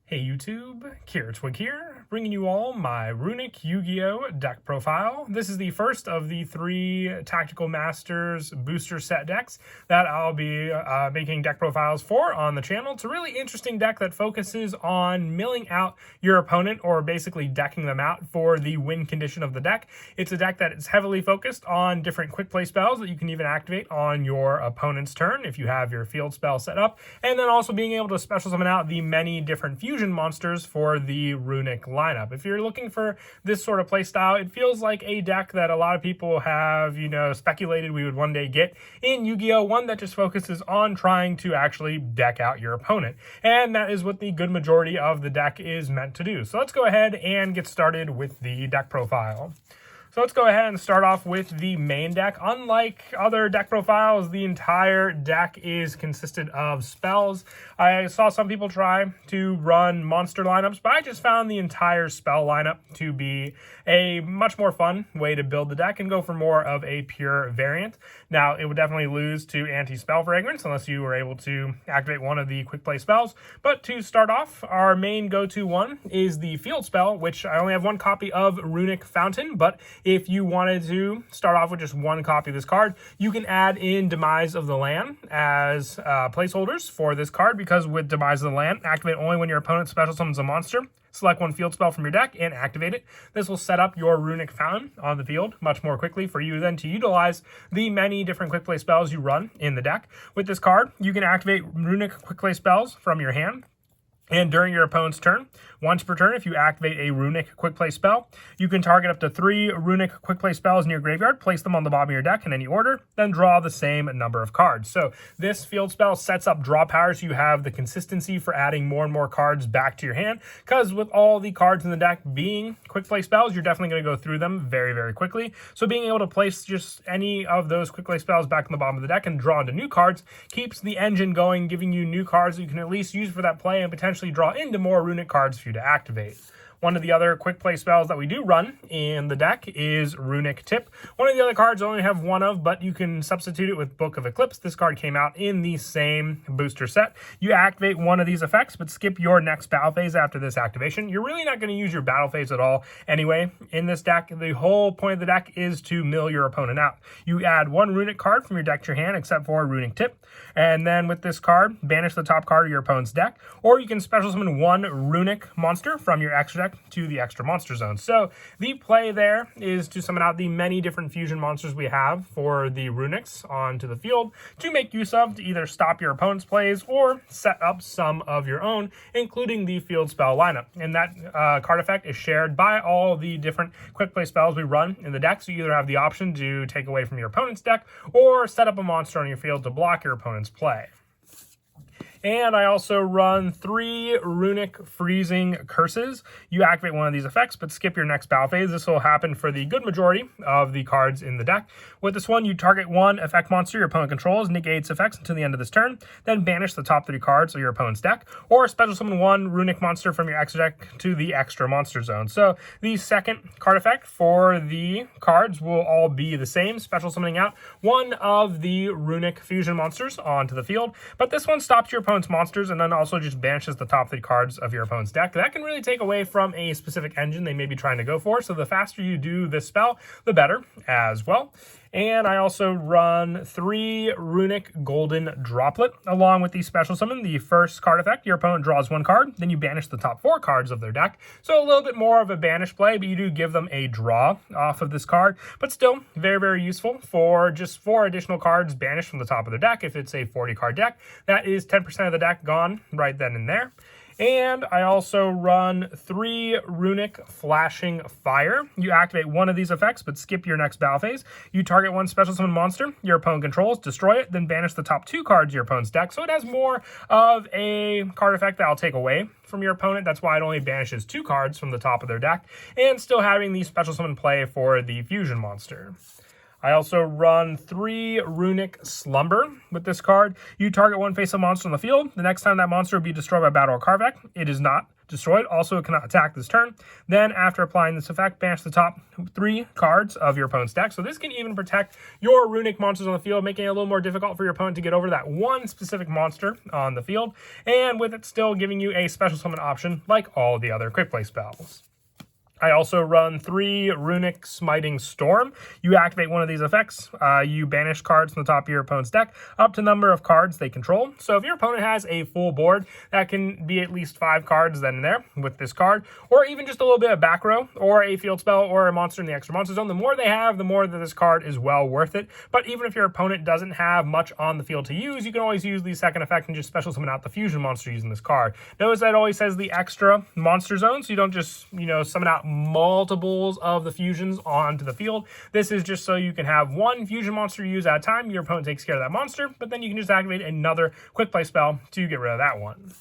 Hey YouTube, Twig here, bringing you all my Runic Yu-Gi-Oh! Deck profile. This is the first of the 3 Tactical Masters booster set decks that I'll be making deck profiles for on the channel. It's a really interesting deck that focuses on milling out your opponent, or basically decking them out for the win condition of the deck. It's a deck that is heavily focused on different quick play spells that you can even activate on your opponent's turn if you have your field spell set up, and then also being able to special summon out the many different fusion monsters for the Runic lineup. If you're looking for this sort of playstyle, it feels like a deck that a lot of people have, speculated we would one day get in Yu-Gi-Oh! One that just focuses on trying to actually deck out your opponent. And that is what the good majority of the deck is meant to do. So let's go ahead and get started with the deck profile. So let's go ahead and start off with the main deck. Unlike other deck profiles, the entire deck is consisted of spells. I saw some people try to run monster lineups, but I just found the entire spell lineup to be a much more fun way to build the deck and go for more of a pure variant. Now, it would definitely lose to Anti-Spell Fragrance unless you were able to activate one of the quick play spells. But to start off, our main go-to one is the field spell, which I only have one copy of Runic Fountain, but if you wanted to start off with just one copy of this card, you can add in Demise of the Land as placeholders for this card, because with Demise of the Land, activate only when your opponent special summons a monster. Select one field spell from your deck and activate it. This will set up your Runic Fountain on the field much more quickly for you then to utilize the many different quick play spells you run in the deck. With this card, you can activate Runic quick play spells from your hand. And during your opponent's turn, once per turn, if you activate a Runic quick play spell, you can target up to 3 Runic quick play spells in your graveyard, place them on the bottom of your deck in any order, then draw the same number of cards. So this field spell sets up draw power, so you have the consistency for adding more and more cards back to your hand, because with all the cards in the deck being quick play spells, you're definitely going to go through them very, very quickly. So being able to place just any of those quick play spells back on the bottom of the deck and draw into new cards keeps the engine going, giving you new cards that you can at least use for that play and potentially draw into more Runic cards for you to activate. One of the other quick play spells that we do run in the deck is Runic Tip. One of the other cards I only have one of, but you can substitute it with Book of Eclipse. This card came out in the same booster set. You activate one of these effects, but skip your next battle phase after this activation. You're really not going to use your battle phase at all anyway. In this deck, the whole point of the deck is to mill your opponent out. You add one Runic card from your deck to your hand, except for Runic Tip. And then with this card, banish the top card of your opponent's deck. Or you can special summon one Runic monster from your extra deck to the extra monster zone. So the play there is to summon out the many different fusion monsters we have for the Runics onto the field to make use of to either stop your opponent's plays or set up some of your own, including the field spell lineup. And that card effect is shared by all the different quick play spells we run in the deck. So you either have the option to take away from your opponent's deck or set up a monster on your field to block your opponent's play. And I also run 3 Runic Freezing Curses. You activate one of these effects, but skip your next battle phase. This will happen for the good majority of the cards in the deck. With this one, you target one effect monster your opponent controls, negate its effects until the end of this turn, then banish the top 3 cards of your opponent's deck, or special summon one Runic monster from your extra deck to the extra monster zone. So the second card effect for the cards will all be the same, special summoning out one of the Runic fusion monsters onto the field, but this one stops your opponent's monsters and then also just banishes the top 3 cards of your opponent's deck. That can really take away from a specific engine they may be trying to go for, so the faster you do this spell, the better as well. And I also run 3 Runic Golden Droplet along with the special summon. The first card effect, your opponent draws 1 card, then you banish the top 4 cards of their deck. So a little bit more of a banish play, but you do give them a draw off of this card, but still very, very useful for just 4 additional cards banished from the top of their deck. If it's a 40 card deck, that is 10% of the deck gone right then and there. And I also run 3 Runic Flashing Fire. You activate one of these effects, but skip your next battle phase. You target one special summon monster your opponent controls, destroy it, then banish the top 2 cards of your opponent's deck. So it has more of a card effect that I'll take away from your opponent. That's why it only banishes 2 cards from the top of their deck, and still having the special summon play for the fusion monster. I also run 3 Runic Slumber with this card. You target one face-up monster on the field. The next time that monster will be destroyed by battle or card effect, it is not destroyed. Also, it cannot attack this turn. Then, after applying this effect, banish the top 3 cards of your opponent's deck. So this can even protect your Runic monsters on the field, making it a little more difficult for your opponent to get over that one specific monster on the field, and with it still giving you a special summon option like all the other quick play spells. I also run 3 Runic Smiting Storm. You activate one of these effects. You banish cards from the top of your opponent's deck up to the number of cards they control. So if your opponent has a full board, that can be at least 5 cards then and there with this card, or even just a little bit of back row, or a field spell, or a monster in the extra monster zone. The more they have, the more that this card is well worth it. But even if your opponent doesn't have much on the field to use, you can always use the second effect and just special summon out the fusion monster using this card. Notice that it always says the extra monster zone, so you don't just, summon out multiples of the fusions onto the field. This is just so you can have one fusion monster use at a time. Your opponent takes care of that monster, but then you can just activate another quick play spell to get rid of that one.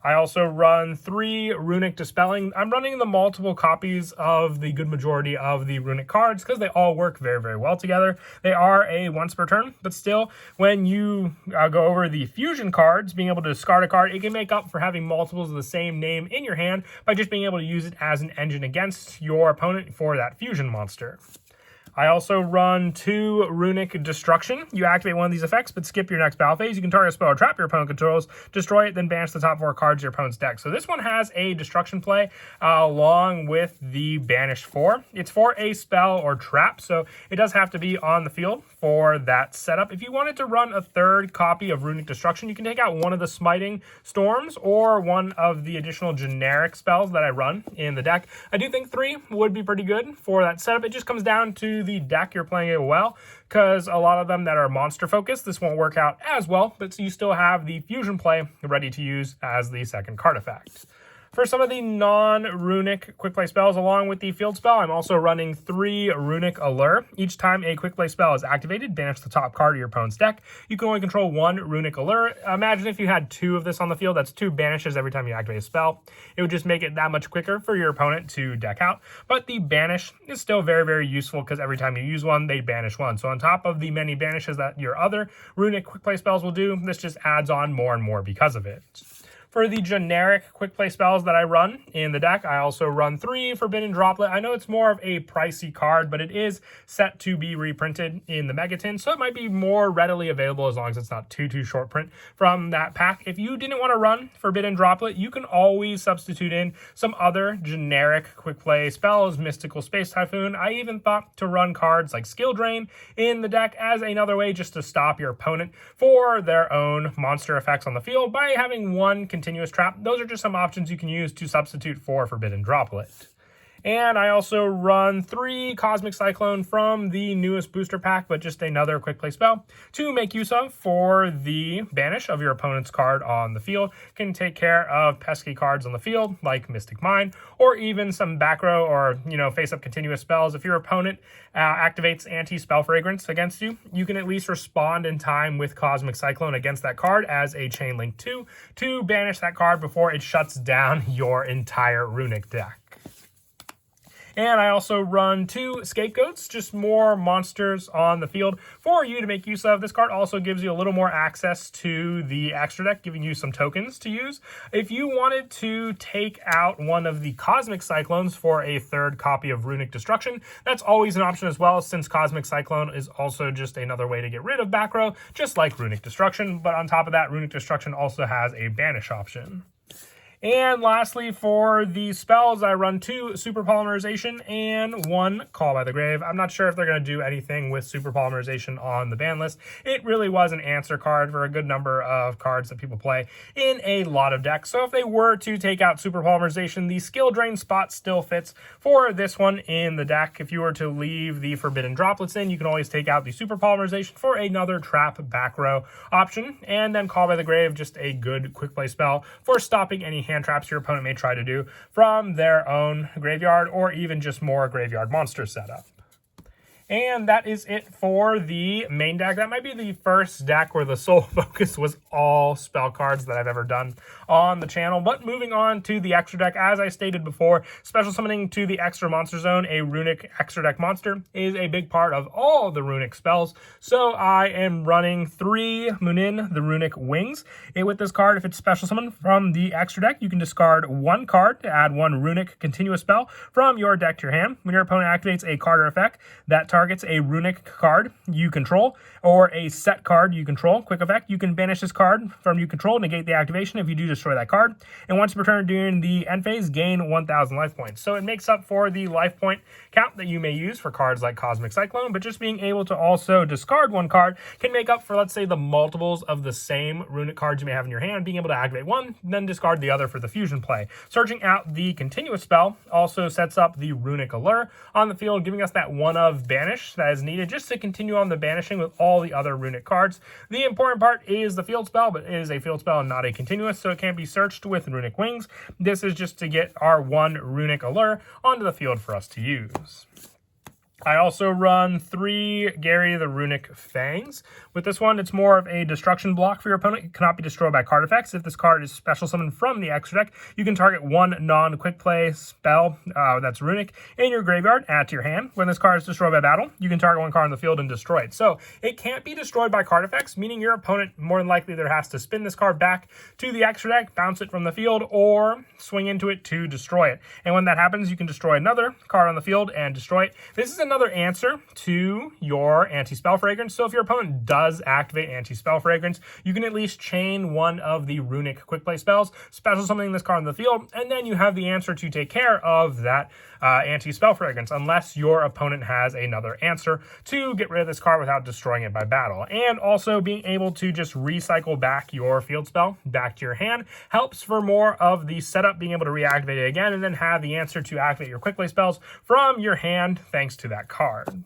I also run 3 Runic Dispelling. I'm running the multiple copies of the good majority of the Runic cards because they all work very, very well together. They are a once per turn, but still, when you go over the fusion cards, being able to discard a card, it can make up for having multiples of the same name in your hand by just being able to use it as an engine against your opponent for that fusion monster. I also run 2 Runic Destruction. You activate one of these effects, but skip your next battle phase. You can target a spell or trap your opponent controls, destroy it, then banish the top 4 cards of your opponent's deck. So this one has a destruction play along with the banish 4. It's for a spell or trap, so it does have to be on the field for that setup. If you wanted to run a 3rd copy of Runic Destruction, you can take out one of the Smiting Storms or one of the additional generic spells that I run in the deck. I do think 3 would be pretty good for that setup. It just comes down to the deck you're playing it well, because a lot of them that are monster focused, this won't work out as well, but so you still have the fusion play ready to use as the second card effect. For some of the non-Runic quick play spells, along with the field spell, I'm also running 3 Runic Allure. Each time a quick play spell is activated, banish the top card of your opponent's deck. You can only control 1 Runic Allure. Imagine if you had 2 of this on the field, that's 2 banishes every time you activate a spell. It would just make it that much quicker for your opponent to deck out. But the banish is still very, very useful because every time you use one, they banish one. So on top of the many banishes that your other Runic quick play spells will do, this just adds on more and more because of it. For the generic quick play spells that I run in the deck, I also run 3 Forbidden Droplet. I know it's more of a pricey card, but it is set to be reprinted in the Megatin, so it might be more readily available as long as it's not too short print from that pack. If you didn't want to run Forbidden Droplet, you can always substitute in some other generic quick play spells, Mystical Space Typhoon. I even thought to run cards like Skill Drain in the deck as another way just to stop your opponent for their own monster effects on the field by having one continuous trap. Those are just some options you can use to substitute for Forbidden Droplet. And I also run 3 Cosmic Cyclone from the newest booster pack, but just another quick play spell to make use of for the banish of your opponent's card on the field. Can take care of pesky cards on the field, like Mystic Mine, or even some back row or, face-up continuous spells. If your opponent activates Anti-Spell Fragrance against you, you can at least respond in time with Cosmic Cyclone against that card as a Chain Link 2 to banish that card before it shuts down your entire Runic deck. And I also run 2 Scapegoats, just more monsters on the field for you to make use of. This card also gives you a little more access to the extra deck, giving you some tokens to use. If you wanted to take out one of the Cosmic Cyclones for a 3rd copy of Runic Destruction, that's always an option as well, since Cosmic Cyclone is also just another way to get rid of back row, just like Runic Destruction. But on top of that, Runic Destruction also has a banish option. And lastly, for the spells, I run 2 Super Polymerization and 1 Call by the Grave. I'm not sure if they're going to do anything with Super Polymerization on the ban list. It really was an answer card for a good number of cards that people play in a lot of decks. So if they were to take out Super Polymerization, the Skill Drain spot still fits for this one in the deck. If you were to leave the Forbidden Droplets in, you can always take out the Super Polymerization for another trap back row option. And then Call by the Grave, just a good quick play spell for stopping any hand traps your opponent may try to do from their own graveyard or even just more graveyard monster setup. And that is it for the main deck. That might be the first deck where the sole focus was all spell cards that I've ever done on the channel. But moving on to the extra deck, as I stated before, special summoning to the extra monster zone, a Runic extra deck monster, is a big part of all the Runic spells. So I am running 3 Munin, the Runic Wings. And with this card, if it's special summoned from the extra deck, you can discard 1 card to add 1 Runic continuous spell from your deck to your hand. When your opponent activates a card or effect that targets a Runic card you control or a set card you control, quick effect, you can banish this card from you control, negate the activation if you do destroy that card, and once returned during the end phase, gain 1,000 life points. So it makes up for the life point count that you may use for cards like Cosmic Cyclone, but just being able to also discard 1 card can make up for, let's say, the multiples of the same Runic cards you may have in your hand, being able to activate 1, then discard the other for the fusion play. Searching out the continuous spell also sets up the Runic Allure on the field, giving us that 1 of banish that is needed just to continue on the banishing with all the other Runic cards. The important part is the field spell, but it is a field spell and not a continuous, so it can't be searched with Runic Wings. This is just to get our 1 Runic Allure onto the field for us to use. I also run 3 Gary the Runic Fangs. With this one, it's more of a destruction block for your opponent. It cannot be destroyed by card effects. If this card is special summoned from the extra deck, you can target 1 non-quick play spell that's Runic in your graveyard, add to your hand. When this card is destroyed by battle, you can target 1 card on the field and destroy it. So it can't be destroyed by card effects, meaning your opponent more than likely either has to spin this card back to the extra deck, bounce it from the field, or swing into it to destroy it. And when that happens, you can destroy another card on the field and destroy it. This is another answer to your anti-spell fragrance. So if your opponent does activate anti-spell fragrance, you can at least chain 1 of the Runic quick play spells, special summoning this card on the field, and then you have the answer to take care of that anti-spell fragrance, unless your opponent has another answer to get rid of this card without destroying it by battle. And also being able to just recycle back your field spell back to your hand helps for more of the setup, being able to reactivate it again and then have the answer to activate your quick play spells from your hand thanks to that card.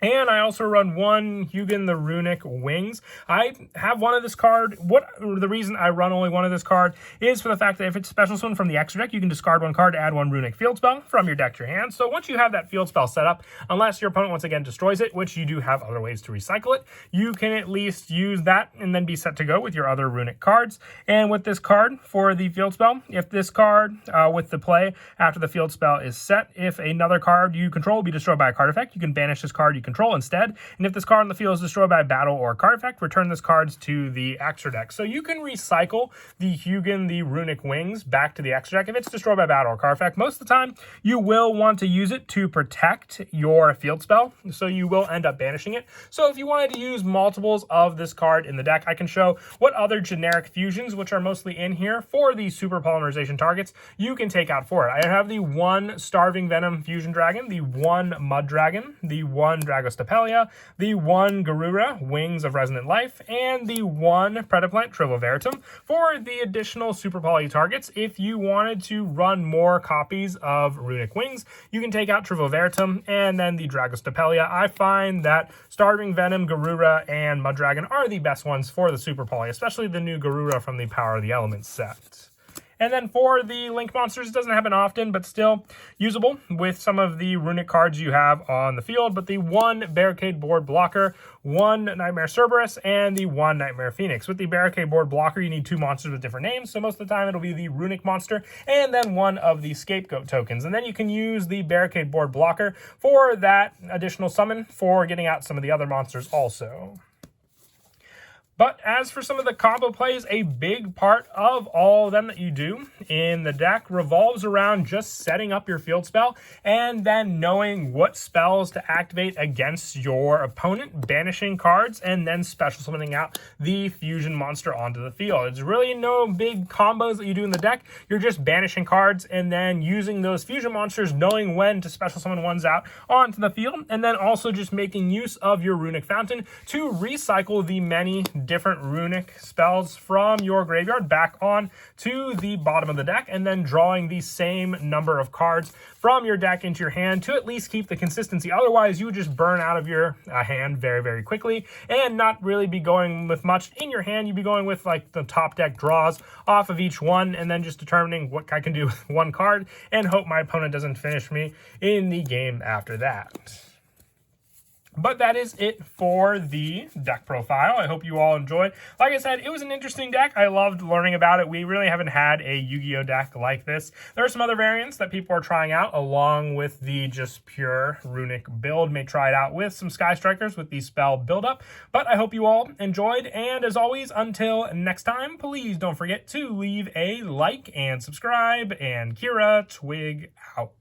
And I also run 1 Yugioh the Runic Wings. I have 1 of this card. The reason I run only 1 of this card is for the fact that if it's special summon from the extra deck, you can discard 1 card to add 1 Runic field spell from your deck to your hand. So once you have that field spell set up, unless your opponent once again destroys it, which you do have other ways to recycle it, you can at least use that and then be set to go with your other Runic cards. And with this card for the field spell, if this card with the play after the field spell is set, if another card you control will be destroyed by a card effect, you can banish this card you control instead. And if this card on the field is destroyed by battle or card effect, return this card to the extra deck. So you can recycle the Yugioh the Runic Wings back to the extra deck if it's destroyed by battle or card effect. Most of the time, you will want to use it to protect your field spell, so you will end up banishing it. So if you wanted to use multiples of this card in the deck, I can show what other generic fusions, which are mostly in here for the super polymerization targets, you can take out for it. I have the 1 Starving Venom Fusion Dragon, the 1 Mud Dragon, the 1 Dragostapelia, the 1 Garura, Wings of Resonant Life, and the 1 Predaplant, Trivial Veritum, for the additional Super Poly targets. If you wanted to run more copies of Runic Wings, you can take out Trivial Veritum and then the Dragostapelia. I find that Starving Venom, Garura, and Mud Dragon are the best ones for the Super Poly, especially the new Garura from the Power of the Elements set. And then for the Link monsters, it doesn't happen often, but still usable with some of the Runic cards you have on the field. But the 1 Barricade Board Blocker, 1 Nightmare Cerberus, and the 1 Nightmare Phoenix. With the Barricade Board Blocker, you need 2 monsters with different names. So most of the time, it'll be the Runic monster and then 1 of the Scapegoat tokens. And then you can use the Barricade Board Blocker for that additional summon for getting out some of the other monsters also. But as for some of the combo plays, a big part of all of them that you do in the deck revolves around just setting up your field spell and then knowing what spells to activate against your opponent, banishing cards, and then special summoning out the fusion monster onto the field. It's really no big combos that you do in the deck. You're just banishing cards and then using those fusion monsters, knowing when to special summon ones out onto the field, and then also just making use of your Runic Fountain to recycle the many different Runic spells from your graveyard back on to the bottom of the deck, and then drawing the same number of cards from your deck into your hand to at least keep the consistency. Otherwise, you would just burn out of your hand very, very quickly and not really be going with much in your hand. You'd be going with like the top deck draws off of each one and then just determining what I can do with 1 card and hope my opponent doesn't finish me in the game after that. But that is it for the deck profile. I hope you all enjoyed. Like I said, it was an interesting deck. I loved learning about it. We really haven't had a Yu-Gi-Oh deck like this. There are some other variants that people are trying out along with the just pure Runic build. May try it out with some Sky Strikers with the spell buildup. But I hope you all enjoyed. And as always, until next time, please don't forget to leave a like and subscribe. And Kira, Twig out.